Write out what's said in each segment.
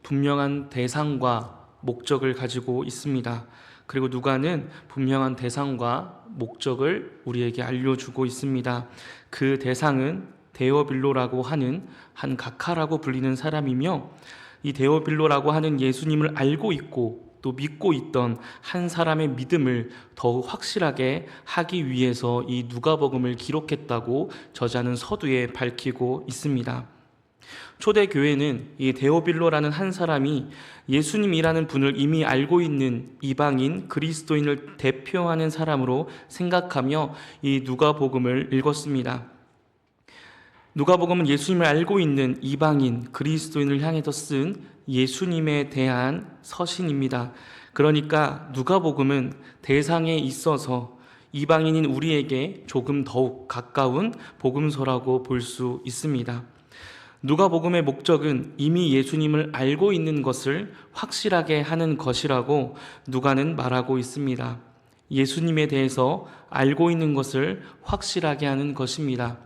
분명한 대상과 목적을 가지고 있습니다. 그리고 누가는 분명한 대상과 목적을 우리에게 알려주고 있습니다. 그 대상은 데오빌로라고 하는 한 각하라고 불리는 사람이며, 이 데오빌로라고 하는 예수님을 알고 있고 또 믿고 있던 한 사람의 믿음을 더욱 확실하게 하기 위해서 이 누가복음을 기록했다고 저자는 서두에 밝히고 있습니다. 초대교회는 이 데오빌로라는 한 사람이 예수님이라는 분을 이미 알고 있는 이방인 그리스도인을 대표하는 사람으로 생각하며 이 누가복음을 읽었습니다. 누가복음은 예수님을 알고 있는 이방인 그리스도인을 향해서 쓴 예수님에 대한 서신입니다. 그러니까 누가복음은 대상에 있어서 이방인인 우리에게 조금 더욱 가까운 복음서라고 볼 수 있습니다. 누가복음의 목적은 이미 예수님을 알고 있는 것을 확실하게 하는 것이라고 누가는 말하고 있습니다. 예수님에 대해서 알고 있는 것을 확실하게 하는 것입니다.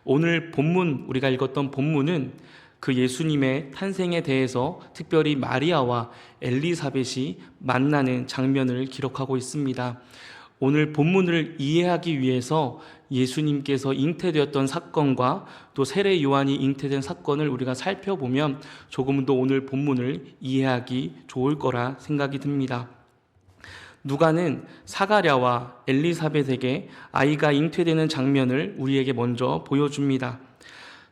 오늘 본문, 우리가 읽었던 본문은 그 예수님의 탄생에 대해서 특별히 마리아와 엘리사벳이 만나는 장면을 기록하고 있습니다. 오늘 본문을 이해하기 위해서 예수님께서 잉태되었던 사건과 또 세례 요한이 잉태된 사건을 우리가 살펴보면 조금 더 오늘 본문을 이해하기 좋을 거라 생각이 듭니다. 누가는 사가랴와 엘리사벳에게 아이가 잉태되는 장면을 우리에게 먼저 보여줍니다.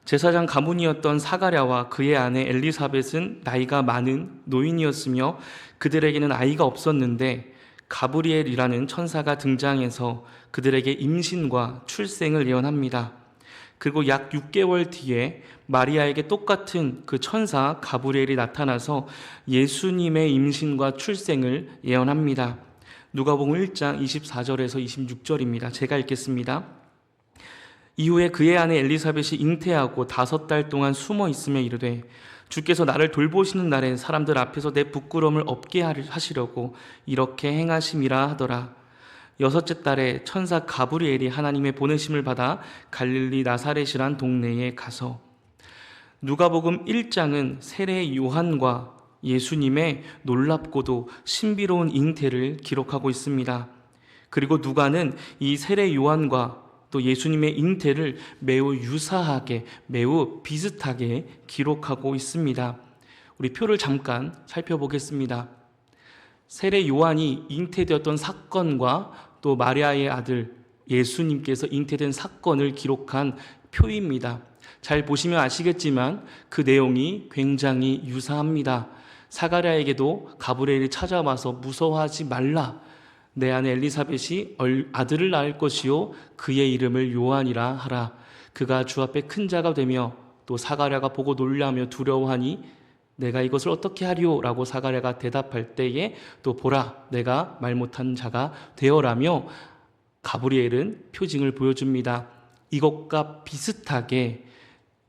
제사장 가문이었던 사가랴와 그의 아내 엘리사벳은 나이가 많은 노인이었으며 그들에게는 아이가 없었는데 가브리엘이라는 천사가 등장해서 그들에게 임신과 출생을 예언합니다. 그리고 약 6개월 뒤에 마리아에게 똑같은 그 천사 가브리엘이 나타나서 예수님의 임신과 출생을 예언합니다. 누가복음 1장 24절에서 26절입니다. 제가 읽겠습니다. 이후에 그의 아내 엘리사벳이 잉태하고 5달 동안 숨어 있으며 이르되 주께서 나를 돌보시는 날에 사람들 앞에서 내 부끄러움을 없게 하시려고 이렇게 행하심이라 하더라. 6째 달에 천사 가브리엘이 하나님의 보내심을 받아 갈릴리 나사렛이란 동네에 가서, 누가복음 1장은 세례 요한과 예수님의 놀랍고도 신비로운 잉태를 기록하고 있습니다. 그리고 누가는 이 세례 요한과 또 예수님의 잉태를 매우 유사하게, 매우 비슷하게 기록하고 있습니다. 우리 표를 잠깐 살펴보겠습니다. 세례 요한이 잉태되었던 사건과 또 마리아의 아들 예수님께서 잉태된 사건을 기록한 표입니다. 잘 보시면 아시겠지만 그 내용이 굉장히 유사합니다. 사가랴에게도 가브리엘이 찾아와서 무서워하지 말라, 내 아내 엘리사벳이 아들을 낳을 것이요 그의 이름을 요한이라 하라. 그가 주 앞에 큰 자가 되며, 또 사가랴가 보고 놀라며 두려워하니 내가 이것을 어떻게 하리오? 라고 사가랴가 대답할 때에 또 보라, 내가 말 못한 자가 되어라며 가브리엘은 표징을 보여줍니다. 이것과 비슷하게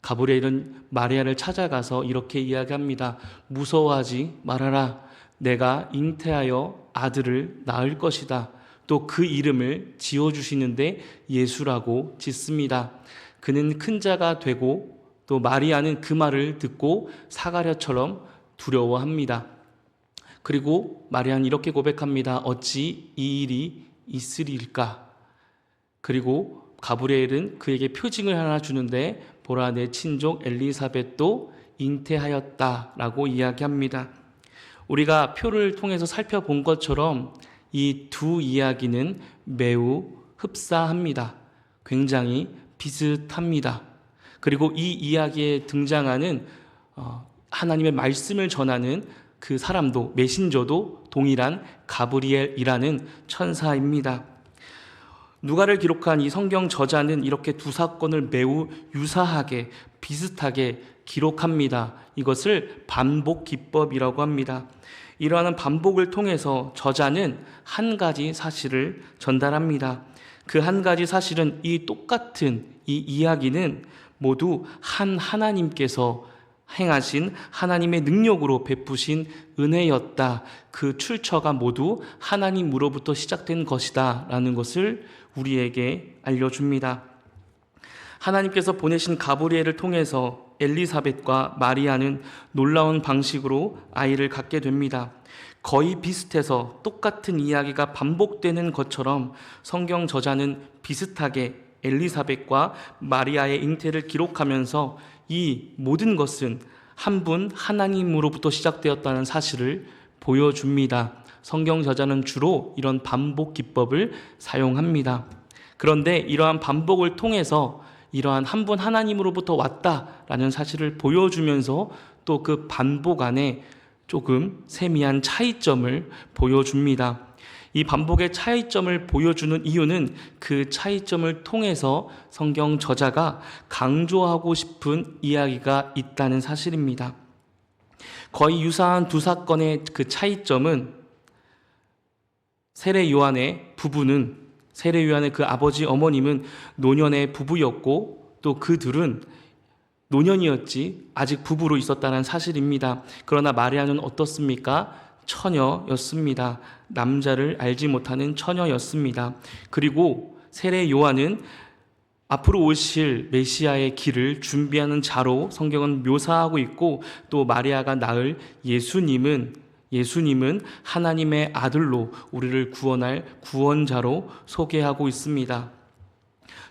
가브리엘은 마리아를 찾아가서 이렇게 이야기합니다. 무서워하지 말아라. 내가 잉태하여 아들을 낳을 것이다. 또 그 이름을 지어주시는데 예수라고 짓습니다. 그는 큰 자가 되고, 또 마리아는 그 말을 듣고 사가랴처럼 두려워합니다. 그리고 마리아는 이렇게 고백합니다. 어찌 이 일이 있으리일까? 그리고 가브리엘은 그에게 표징을 하나 주는데 보라, 내 친족 엘리사벳도 잉태하였다라고 이야기합니다. 우리가 표를 통해서 살펴본 것처럼 이 두 이야기는 매우 흡사합니다. 굉장히 비슷합니다. 그리고 이 이야기에 등장하는 하나님의 말씀을 전하는 그 사람도, 메신저도 동일한 가브리엘이라는 천사입니다. 누가를 기록한 이 성경 저자는 이렇게 두 사건을 매우 유사하게, 비슷하게 기록합니다. 이것을 반복 기법이라고 합니다. 이러한 반복을 통해서 저자는 한 가지 사실을 전달합니다. 그 한 가지 사실은 이 똑같은 이 이야기는 모두 한 하나님께서 행하신 하나님의 능력으로 베푸신 은혜였다. 그 출처가 모두 하나님으로부터 시작된 것이다 라는 것을 우리에게 알려줍니다. 하나님께서 보내신 가브리엘을 통해서 엘리사벳과 마리아는 놀라운 방식으로 아이를 갖게 됩니다. 거의 비슷해서 똑같은 이야기가 반복되는 것처럼 성경 저자는 비슷하게 엘리사벳과 마리아의 잉태를 기록하면서 이 모든 것은 한 분 하나님으로부터 시작되었다는 사실을 보여줍니다. 성경 저자는 주로 이런 반복 기법을 사용합니다. 그런데 이러한 반복을 통해서 이러한 한 분 하나님으로부터 왔다라는 사실을 보여주면서 또 그 반복 안에 조금 세미한 차이점을 보여줍니다. 이 반복의 차이점을 보여주는 이유는 그 차이점을 통해서 성경 저자가 강조하고 싶은 이야기가 있다는 사실입니다. 거의 유사한 두 사건의 그 차이점은 세례 요한의 부부는 세례 요한의 그 아버지 어머님은 노년의 부부였고 또 그들은 노년이었지 아직 부부로 있었다는 사실입니다. 그러나 마리아는 어떻습니까? 처녀였습니다. 남자를 알지 못하는 처녀였습니다. 그리고 세례 요한은 앞으로 오실 메시아의 길을 준비하는 자로 성경은 묘사하고 있고 또 마리아가 낳을 예수님은 하나님의 아들로 우리를 구원할 구원자로 소개하고 있습니다.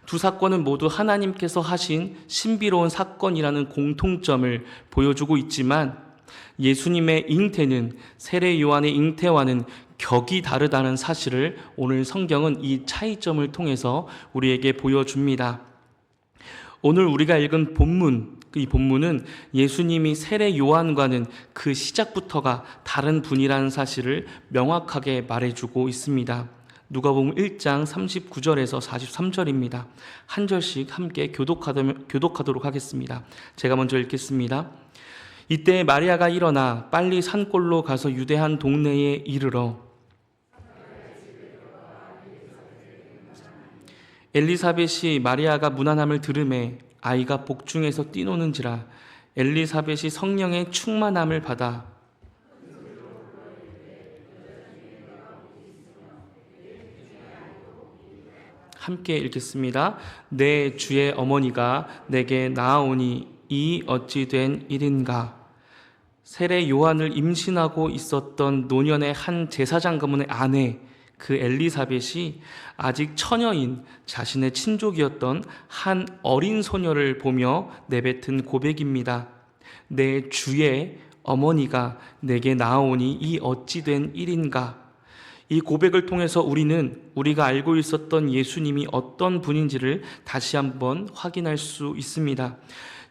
두 사건은 모두 하나님께서 하신 신비로운 사건이라는 공통점을 보여주고 있지만 예수님의 잉태는 세례 요한의 잉태와는 격이 다르다는 사실을 오늘 성경은 이 차이점을 통해서 우리에게 보여줍니다. 오늘 우리가 읽은 이 본문은 예수님이 세례 요한과는 그 시작부터가 다른 분이라는 사실을 명확하게 말해주고 있습니다. 누가복음 1장 39절에서 43절입니다. 한 절씩 함께 교독하도록 하겠습니다. 제가 먼저 읽겠습니다. 이때 마리아가 일어나 빨리 산골로 가서 유대한 동네에 이르러 엘리사벳이 마리아가 문안함을 들으매 아이가 복중에서 뛰노는지라 엘리사벳이 성령의 충만함을 받아 함께 읽겠습니다. 내 주의 어머니가 내게 나아오니 이 어찌 된 일인가. 세례 요한을 임신하고 있었던 노년의 한 제사장 가문의 아내 그 엘리사벳이 아직 처녀인 자신의 친족이었던 한 어린 소녀를 보며 내뱉은 고백입니다. 내 주의 어머니가 내게 나아오니 이 어찌 된 일인가. 이 고백을 통해서 우리는 우리가 알고 있었던 예수님이 어떤 분인지를 다시 한번 확인할 수 있습니다.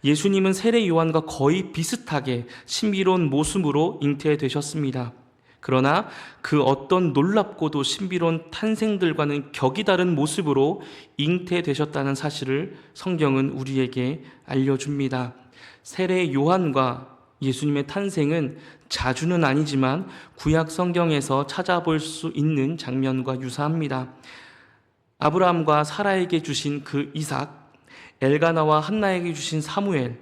예수님은 세례 요한과 거의 비슷하게 신비로운 모습으로 잉태되셨습니다. 그러나 그 어떤 놀랍고도 신비로운 탄생들과는 격이 다른 모습으로 잉태되셨다는 사실을 성경은 우리에게 알려줍니다. 세례 요한과 예수님의 탄생은 자주는 아니지만 구약 성경에서 찾아볼 수 있는 장면과 유사합니다. 아브라함과 사라에게 주신 그 이삭, 엘가나와 한나에게 주신 사무엘,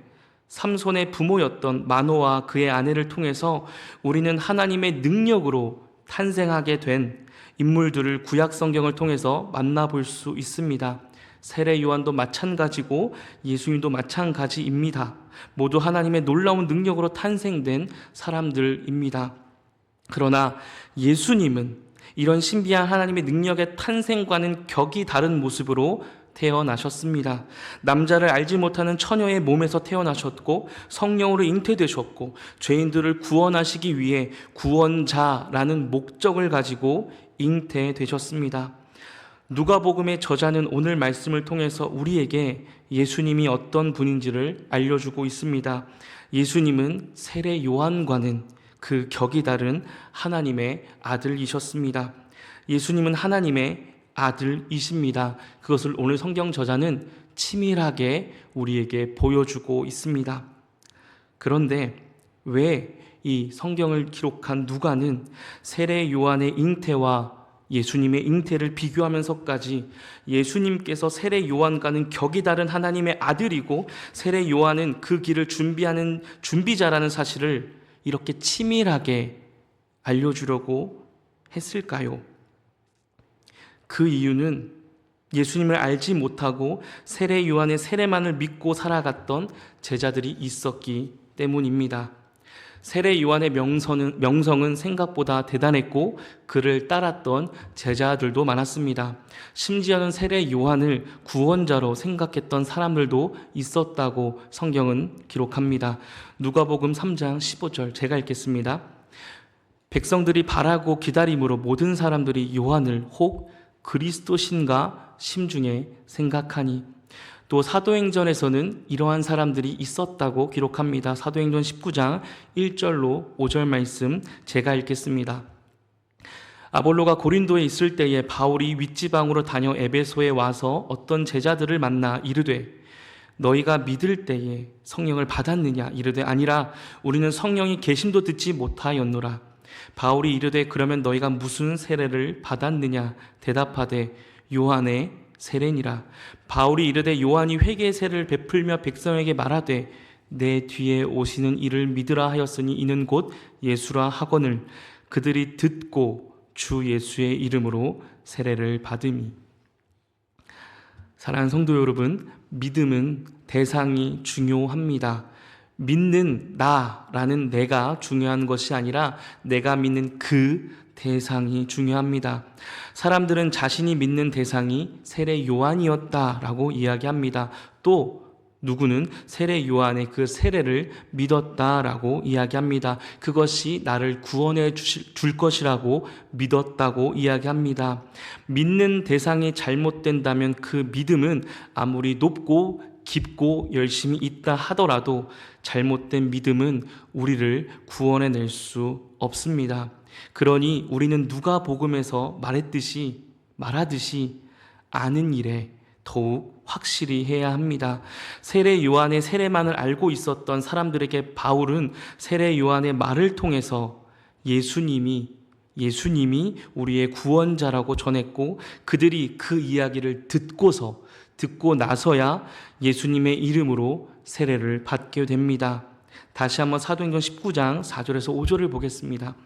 삼손의 부모였던 마노와 그의 아내를 통해서 우리는 하나님의 능력으로 탄생하게 된 인물들을 구약 성경을 통해서 만나볼 수 있습니다. 세례 요한도 마찬가지고 예수님도 마찬가지입니다. 모두 하나님의 놀라운 능력으로 탄생된 사람들입니다. 그러나 예수님은 이런 신비한 하나님의 능력의 탄생과는 격이 다른 모습으로 태어나셨습니다. 남자를 알지 못하는 처녀의 몸에서 태어나셨고 성령으로 잉태되셨고 죄인들을 구원하시기 위해 구원자라는 목적을 가지고 잉태되셨습니다. 누가복음의 저자는 오늘 말씀을 통해서 우리에게 예수님이 어떤 분인지를 알려주고 있습니다. 예수님은 세례 요한과는 그 격이 다른 하나님의 아들이셨습니다. 예수님은 하나님의 아들이십니다. 그것을 오늘 성경 저자는 치밀하게 우리에게 보여주고 있습니다. 그런데 왜 이 성경을 기록한 누가는 세례 요한의 잉태와 예수님의 잉태를 비교하면서까지 예수님께서 세례 요한과는 격이 다른 하나님의 아들이고 세례 요한은 그 길을 준비하는 준비자라는 사실을 이렇게 치밀하게 알려주려고 했을까요? 그 이유는 예수님을 알지 못하고 세례 요한의 세례만을 믿고 살아갔던 제자들이 있었기 때문입니다. 세례 요한의 명성은 생각보다 대단했고 그를 따랐던 제자들도 많았습니다. 심지어는 세례 요한을 구원자로 생각했던 사람들도 있었다고 성경은 기록합니다. 누가복음 3장 15절 제가 읽겠습니다. 백성들이 바라고 기다림으로 모든 사람들이 요한을 혹 그리스도신가 심중에 생각하니. 또 사도행전에서는 이러한 사람들이 있었다고 기록합니다. 사도행전 19장 1절로 5절 말씀 제가 읽겠습니다. 아볼로가 고린도에 있을 때에 바울이 윗지방으로 다녀 에베소에 와서 어떤 제자들을 만나 이르되 너희가 믿을 때에 성령을 받았느냐? 이르되 아니라 우리는 성령이 계심도 듣지 못하였노라. 바울이 이르되 그러면 너희가 무슨 세례를 받았느냐? 대답하되 요한의 세례니라. 바울이 이르되 요한이 회개의 세례를 베풀며 백성에게 말하되 내 뒤에 오시는 이를 믿으라 하였으니 이는 곧 예수라 하거늘 그들이 듣고 주 예수의 이름으로 세례를 받음이. 사랑하는 성도 여러분, 믿음은 대상이 중요합니다. 믿는 나라는 내가 중요한 것이 아니라 내가 믿는 그 대상이 중요합니다. 사람들은 자신이 믿는 대상이 세례 요한이었다라고 이야기합니다. 또 누구는 세례 요한의 그 세례를 믿었다라고 이야기합니다. 그것이 나를 구원해 줄 것이라고 믿었다고 이야기합니다. 믿는 대상이 잘못된다면 그 믿음은 아무리 높고 깊고 열심히 있다 하더라도 잘못된 믿음은 우리를 구원해낼 수 없습니다. 그러니 우리는 누가복음에서 말하듯이 아는 일에 더욱 확실히 해야 합니다. 세례 요한의 세례만을 알고 있었던 사람들에게 바울은 세례 요한의 말을 통해서 예수님이 우리의 구원자라고 전했고 그들이 그 이야기를 듣고 나서야 예수님의 이름으로 세례를 받게 됩니다. 다시 한번 사도행전 19장 4절에서 5절을 보겠습니다.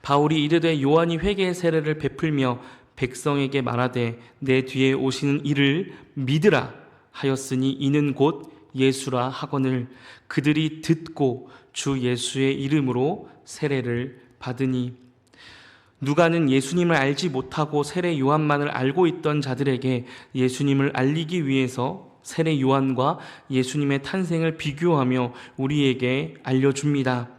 바울이 이르되 요한이 회개의 세례를 베풀며 백성에게 말하되 내 뒤에 오시는 이를 믿으라 하였으니 이는 곧 예수라 하거늘 그들이 듣고 주 예수의 이름으로 세례를 받으니. 누가는 예수님을 알지 못하고 세례 요한만을 알고 있던 자들에게 예수님을 알리기 위해서 세례 요한과 예수님의 탄생을 비교하며 우리에게 알려줍니다.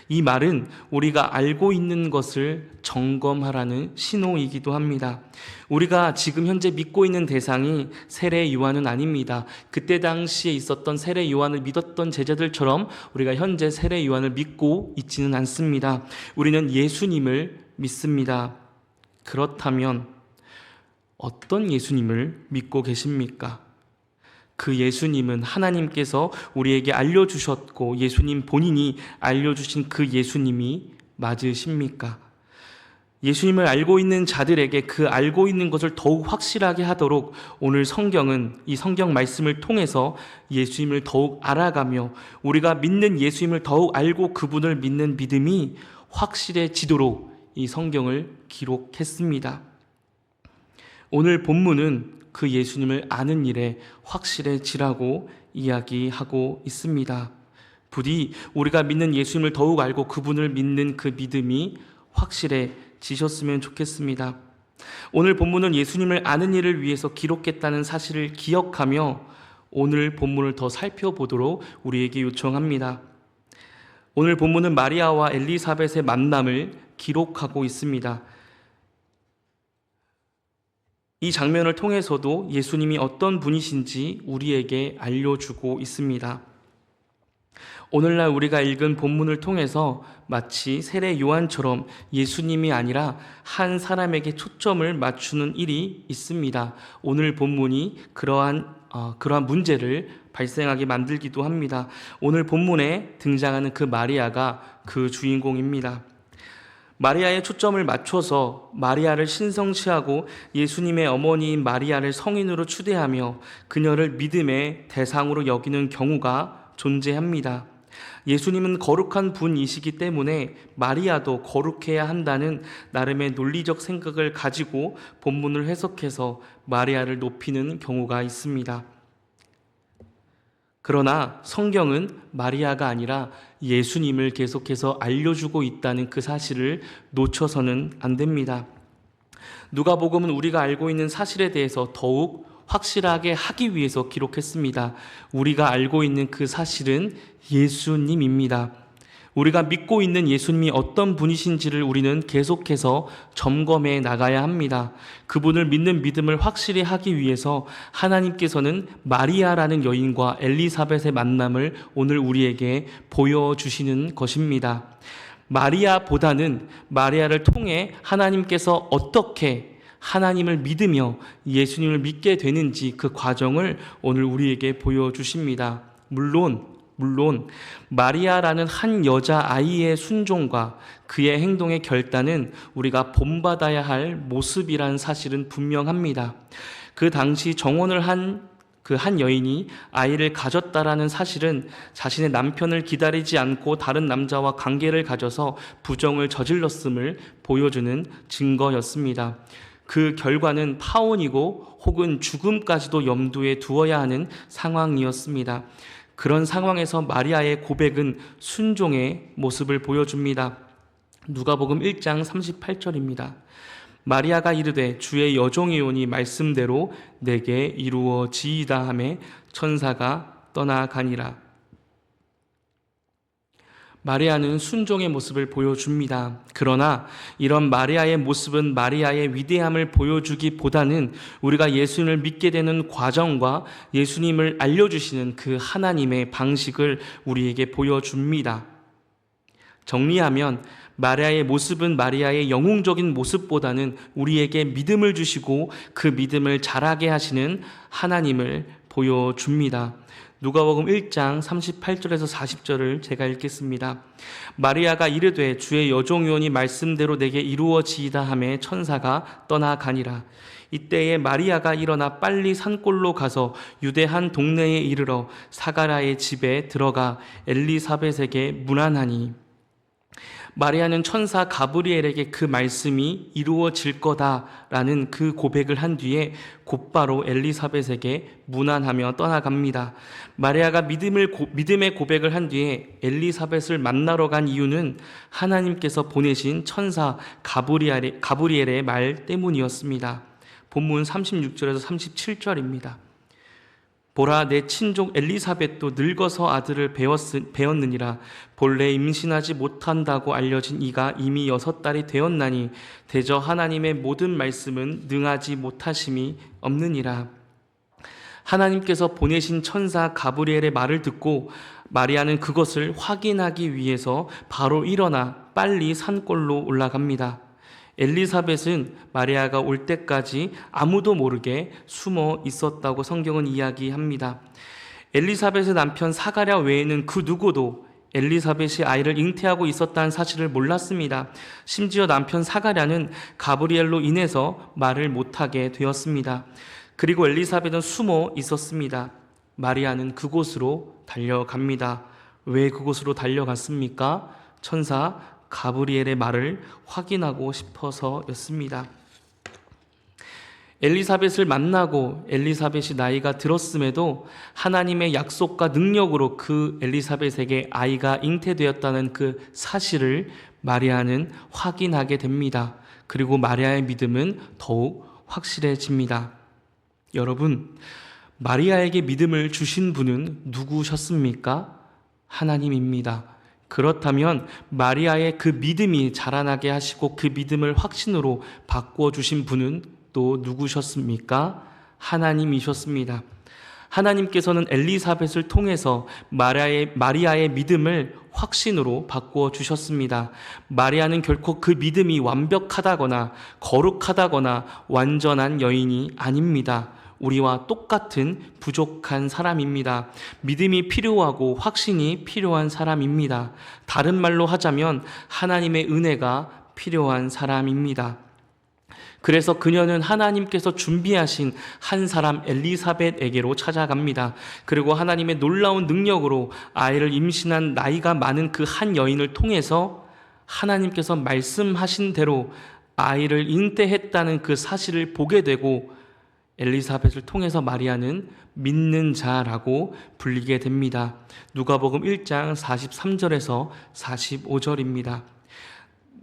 이 말은 우리가 알고 있는 것을 점검하라는 신호이기도 합니다. 우리가 지금 현재 믿고 있는 대상이 세례 요한은 아닙니다. 그때 당시에 있었던 세례 요한을 믿었던 제자들처럼 우리가 현재 세례 요한을 믿고 있지는 않습니다. 우리는 예수님을 믿습니다. 그렇다면 어떤 예수님을 믿고 계십니까? 그 예수님은 하나님께서 우리에게 알려주셨고 예수님 본인이 알려주신 그 예수님이 맞으십니까? 예수님을 알고 있는 자들에게 그 알고 있는 것을 더욱 확실하게 하도록 오늘 성경은 이 성경 말씀을 통해서 예수님을 더욱 알아가며 우리가 믿는 예수님을 더욱 알고 그분을 믿는 믿음이 확실해지도록 이 성경을 기록했습니다. 오늘 본문은 그 예수님을 아는 일에 확실해지라고 이야기하고 있습니다. 부디 우리가 믿는 예수님을 더욱 알고 그분을 믿는 그 믿음이 확실해지셨으면 좋겠습니다. 오늘 본문은 예수님을 아는 일을 위해서 기록했다는 사실을 기억하며 오늘 본문을 더 살펴보도록 우리에게 요청합니다. 오늘 본문은 마리아와 엘리사벳의 만남을 기록하고 있습니다. 이 장면을 통해서도 예수님이 어떤 분이신지 우리에게 알려주고 있습니다. 오늘날 우리가 읽은 본문을 통해서 마치 세례 요한처럼 예수님이 아니라 한 사람에게 초점을 맞추는 일이 있습니다. 오늘 본문이 그러한 문제를 발생하게 만들기도 합니다. 오늘 본문에 등장하는 그 마리아가 그 주인공입니다. 마리아의 초점을 맞춰서 마리아를 신성시하고 예수님의 어머니인 마리아를 성인으로 추대하며 그녀를 믿음의 대상으로 여기는 경우가 존재합니다. 예수님은 거룩한 분이시기 때문에 마리아도 거룩해야 한다는 나름의 논리적 생각을 가지고 본문을 해석해서 마리아를 높이는 경우가 있습니다. 그러나 성경은 마리아가 아니라 예수님을 계속해서 알려주고 있다는 그 사실을 놓쳐서는 안 됩니다. 누가복음은 우리가 알고 있는 사실에 대해서 더욱 확실하게 하기 위해서 기록했습니다. 우리가 알고 있는 그 사실은 예수님입니다. 우리가 믿고 있는 예수님이 어떤 분이신지를 우리는 계속해서 점검해 나가야 합니다. 그분을 믿는 믿음을 확실히 하기 위해서 하나님께서는 마리아라는 여인과 엘리사벳의 만남을 오늘 우리에게 보여주시는 것입니다. 마리아보다는 마리아를 통해 하나님께서 어떻게 하나님을 믿으며 예수님을 믿게 되는지 그 과정을 오늘 우리에게 보여주십니다. 물론 마리아라는 한 여자아이의 순종과 그의 행동의 결단은 우리가 본받아야 할 모습이란 사실은 분명합니다. 그 당시 정혼을 한 여인이 아이를 가졌다라는 사실은 자신의 남편을 기다리지 않고 다른 남자와 관계를 가져서 부정을 저질렀음을 보여주는 증거였습니다. 그 결과는 파혼이고 혹은 죽음까지도 염두에 두어야 하는 상황이었습니다. 그런 상황에서 마리아의 고백은 순종의 모습을 보여줍니다. 누가복음 1장 38절입니다. 마리아가 이르되 주의 여종이오니 말씀대로 내게 이루어지이다 하매 천사가 떠나가니라. 마리아는 순종의 모습을 보여줍니다. 그러나 이런 마리아의 모습은 마리아의 위대함을 보여주기보다는 우리가 예수님을 믿게 되는 과정과 예수님을 알려주시는 그 하나님의 방식을 우리에게 보여줍니다. 정리하면 마리아의 모습은 마리아의 영웅적인 모습보다는 우리에게 믿음을 주시고 그 믿음을 자라게 하시는 하나님을 보여줍니다. 누가복음 1장 38절에서 40절을 제가 읽겠습니다. 마리아가 이르되 주의 여종이오니 말씀대로 내게 이루어지이다 하매 천사가 떠나가니라. 이때에 마리아가 일어나 빨리 산골로 가서 유대 한 동네에 이르러 사가랴의 집에 들어가 엘리사벳에게 문안하니, 마리아는 천사 가브리엘에게 그 말씀이 이루어질 거다라는 그 고백을 한 뒤에 곧바로 엘리사벳에게 문안하며 떠나갑니다. 마리아가 믿음의 고백을 한 뒤에 엘리사벳을 만나러 간 이유는 하나님께서 보내신 천사 가브리엘의 말 때문이었습니다. 본문 36절에서 37절입니다. 보라, 내 친족 엘리사벳도 늙어서 아들을 배었느니라. 본래 임신하지 못한다고 알려진 이가 이미 6달이 되었나니 대저 하나님의 모든 말씀은 능하지 못하심이 없느니라. 하나님께서 보내신 천사 가브리엘의 말을 듣고 마리아는 그것을 확인하기 위해서 바로 일어나 빨리 산골로 올라갑니다. 엘리사벳은 마리아가 올 때까지 아무도 모르게 숨어 있었다고 성경은 이야기합니다. 엘리사벳의 남편 사가랴 외에는 그 누구도 엘리사벳이 아이를 잉태하고 있었다는 사실을 몰랐습니다. 심지어 남편 사가랴는 가브리엘로 인해서 말을 못하게 되었습니다. 그리고 엘리사벳은 숨어 있었습니다. 마리아는 그곳으로 달려갑니다. 왜 그곳으로 달려갔습니까? 천사 가브리엘의 말을 확인하고 싶어서였습니다. 엘리사벳을 만나고 엘리사벳이 나이가 들었음에도 하나님의 약속과 능력으로 그 엘리사벳에게 아이가 잉태되었다는 그 사실을 마리아는 확인하게 됩니다. 그리고 마리아의 믿음은 더욱 확실해집니다. 여러분, 마리아에게 믿음을 주신 분은 누구셨습니까? 하나님입니다. 그렇다면 마리아의 그 믿음이 자라나게 하시고 그 믿음을 확신으로 바꾸어 주신 분은 또 누구셨습니까? 하나님이셨습니다. 하나님께서는 엘리사벳을 통해서 마리아의 믿음을 확신으로 바꾸어 주셨습니다. 마리아는 결코 그 믿음이 완벽하다거나 거룩하다거나 완전한 여인이 아닙니다. 우리와 똑같은 부족한 사람입니다. 믿음이 필요하고 확신이 필요한 사람입니다. 다른 말로 하자면 하나님의 은혜가 필요한 사람입니다. 그래서 그녀는 하나님께서 준비하신 한 사람 엘리사벳에게로 찾아갑니다. 그리고 하나님의 놀라운 능력으로 아이를 임신한 나이가 많은 그 한 여인을 통해서 하나님께서 말씀하신 대로 아이를 잉태했다는 그 사실을 보게 되고, 엘리사벳을 통해서 마리아는 믿는 자라고 불리게 됩니다. 누가복음 1장 43절에서 45절입니다.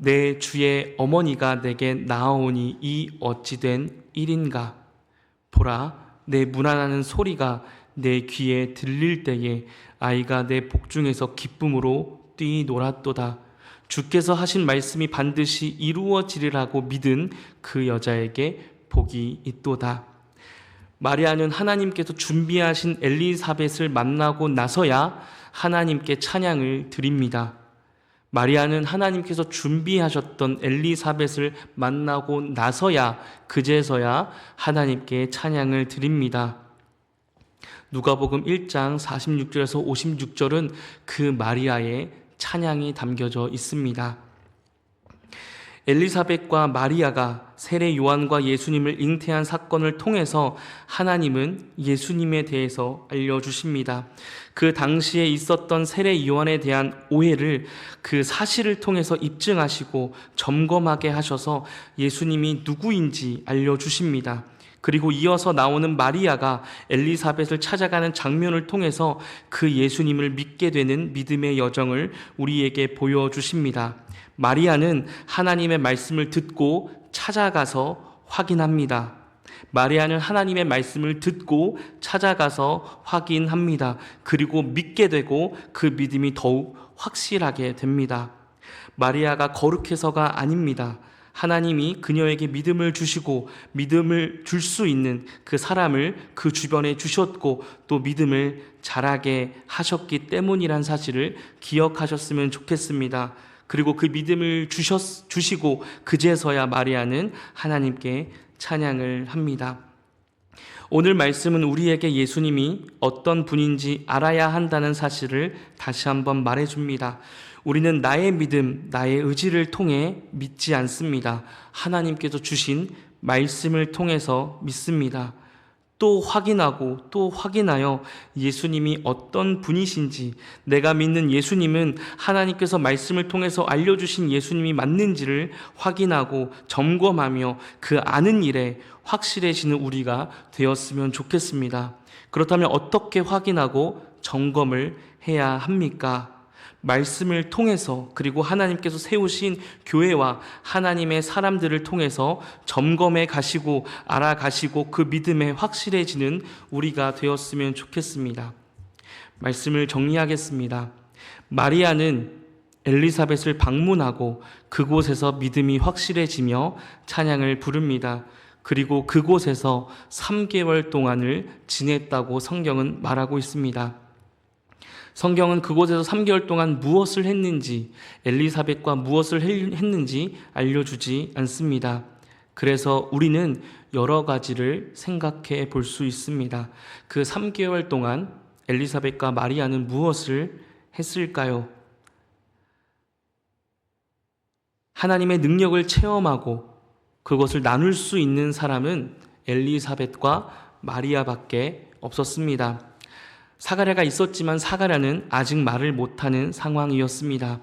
내 주의 어머니가 내게 나아오니 이 어찌된 일인가? 보라, 내 문안하는 소리가 내 귀에 들릴 때에 아이가 내 복중에서 기쁨으로 뛰놀았도다. 주께서 하신 말씀이 반드시 이루어지리라고 믿은 그 여자에게 복이 있도다. 마리아는 하나님께서 준비하신 엘리사벳을 만나고 나서야 하나님께 찬양을 드립니다. 마리아는 하나님께서 준비하셨던 엘리사벳을 만나고 나서야, 그제서야 하나님께 찬양을 드립니다. 누가복음 1장 46절에서 56절은 그 마리아의 찬양이 담겨져 있습니다. 엘리사벳과 마리아가 세례 요한과 예수님을 잉태한 사건을 통해서 하나님은 예수님에 대해서 알려주십니다. 그 당시에 있었던 세례 요한에 대한 오해를 그 사실을 통해서 입증하시고 점검하게 하셔서 예수님이 누구인지 알려주십니다. 그리고 이어서 나오는 마리아가 엘리사벳을 찾아가는 장면을 통해서 그 예수님을 믿게 되는 믿음의 여정을 우리에게 보여주십니다. 마리아는 하나님의 말씀을 듣고 찾아가서 확인합니다. 마리아는 하나님의 말씀을 듣고 찾아가서 확인합니다. 그리고 믿게 되고 그 믿음이 더욱 확실하게 됩니다. 마리아가 거룩해서가 아닙니다. 하나님이 그녀에게 믿음을 주시고 믿음을 줄 수 있는 그 사람을 그 주변에 주셨고 또 믿음을 자라게 하셨기 때문이란 사실을 기억하셨으면 좋겠습니다. 그리고 그 믿음을 주시고 그제서야 마리아는 하나님께 찬양을 합니다. 오늘 말씀은 우리에게 예수님이 어떤 분인지 알아야 한다는 사실을 다시 한번 말해줍니다. 우리는 나의 믿음, 나의 의지를 통해 믿지 않습니다. 하나님께서 주신 말씀을 통해서 믿습니다. 또 확인하고 또 확인하여 예수님이 어떤 분이신지, 내가 믿는 예수님은 하나님께서 말씀을 통해서 알려주신 예수님이 맞는지를 확인하고 점검하며 그 아는 일에 확실해지는 우리가 되었으면 좋겠습니다. 그렇다면 어떻게 확인하고 점검을 해야 합니까? 말씀을 통해서, 그리고 하나님께서 세우신 교회와 하나님의 사람들을 통해서 점검해 가시고 알아가시고 그 믿음에 확실해지는 우리가 되었으면 좋겠습니다. 말씀을 정리하겠습니다. 마리아는 엘리사벳을 방문하고 그곳에서 믿음이 확실해지며 찬양을 부릅니다. 그리고 그곳에서 3개월 동안을 지냈다고 성경은 말하고 있습니다. 성경은 그곳에서 3개월 동안 무엇을 했는지, 엘리사벳과 무엇을 했는지 알려주지 않습니다. 그래서 우리는 여러 가지를 생각해 볼 수 있습니다. 그 3개월 동안 엘리사벳과 마리아는 무엇을 했을까요? 하나님의 능력을 체험하고 그것을 나눌 수 있는 사람은 엘리사벳과 마리아밖에 없었습니다. 사가랴가 있었지만 사가랴는 아직 말을 못하는 상황이었습니다.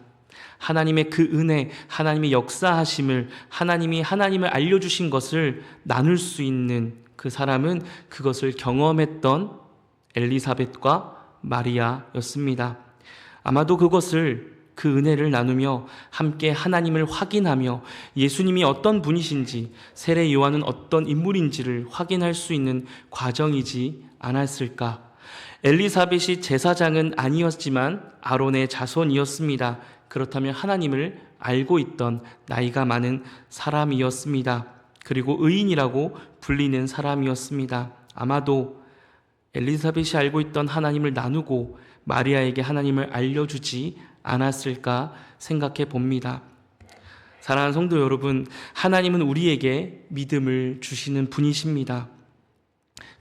하나님의 그 은혜, 하나님의 역사하심을, 하나님을 알려주신 것을 나눌 수 있는 그 사람은 그것을 경험했던 엘리사벳과 마리아였습니다. 아마도 그 은혜를 나누며 함께 하나님을 확인하며 예수님이 어떤 분이신지, 세례 요한은 어떤 인물인지를 확인할 수 있는 과정이지 않았을까? 엘리사벳이 제사장은 아니었지만 아론의 자손이었습니다. 그렇다면 하나님을 알고 있던 나이가 많은 사람이었습니다. 그리고 의인이라고 불리는 사람이었습니다. 아마도 엘리사벳이 알고 있던 하나님을 나누고 마리아에게 하나님을 알려주지 않았을까 생각해 봅니다. 사랑하는 성도 여러분, 하나님은 우리에게 믿음을 주시는 분이십니다.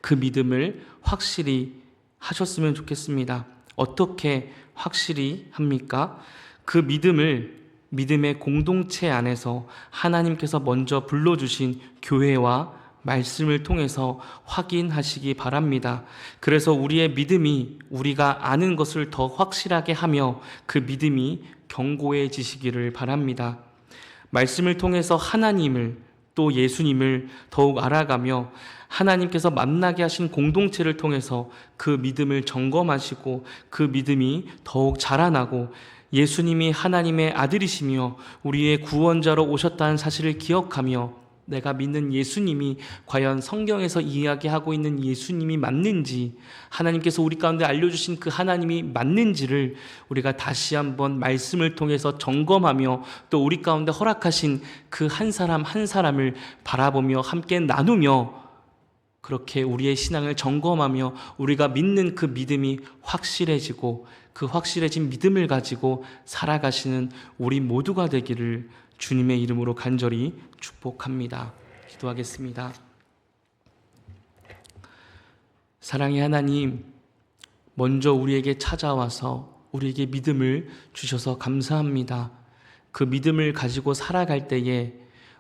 그 믿음을 확실히 하셨으면 좋겠습니다. 어떻게 확실히 합니까? 그 믿음을 믿음의 공동체 안에서 하나님께서 먼저 불러주신 교회와 말씀을 통해서 확인하시기 바랍니다. 그래서 우리의 믿음이 우리가 아는 것을 더 확실하게 하며 그 믿음이 견고해지시기를 바랍니다. 말씀을 통해서 하나님을 또 예수님을 더욱 알아가며 하나님께서 만나게 하신 공동체를 통해서 그 믿음을 점검하시고 그 믿음이 더욱 자라나고 예수님이 하나님의 아들이시며 우리의 구원자로 오셨다는 사실을 기억하며 내가 믿는 예수님이 과연 성경에서 이야기하고 있는 예수님이 맞는지, 하나님께서 우리 가운데 알려주신 그 하나님이 맞는지를 우리가 다시 한번 말씀을 통해서 점검하며 또 우리 가운데 허락하신 그 한 사람 한 사람을 바라보며 함께 나누며 그렇게 우리의 신앙을 점검하며 우리가 믿는 그 믿음이 확실해지고 그 확실해진 믿음을 가지고 살아가시는 우리 모두가 되기를 주님의 이름으로 간절히 축복합니다. 기도하겠습니다. 사랑의 하나님, 먼저 우리에게 찾아와서 우리에게 믿음을 주셔서 감사합니다. 그 믿음을 가지고 살아갈 때에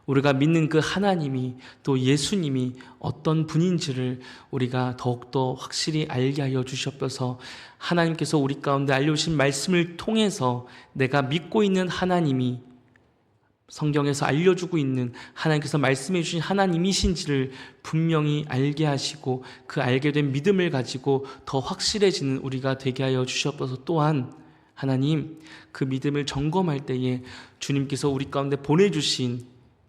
우리가 믿는 그 하나님이 또 예수님이 어떤 분인지를 우리가 더욱더 확실히 알게 하여 주시옵소서. 하나님께서 우리 가운데 알려주신 말씀을 통해서 내가 믿고 있는 하나님이 성경에서 알려주고 있는 하나님께서 말씀해 주신 하나님이신지를 분명히 알게 하시고 그 알게 된 믿음을 가지고 더 확실해지는 우리가 되게 하여 주시옵소서. 또한 하나님, 그 믿음을 점검할 때에 주님께서 우리 가운데 보내주신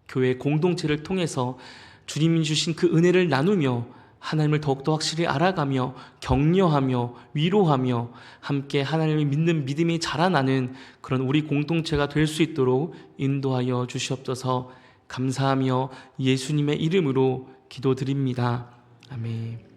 교회 공동체를 통해서 주님이 주신 그 은혜를 나누며 하나님을 더욱더 확실히 알아가며 격려하며 위로하며 함께 하나님을 믿는 믿음이 자라나는 그런 우리 공동체가 될 수 있도록 인도하여 주시옵소서. 감사하며 예수님의 이름으로 기도드립니다. 아멘.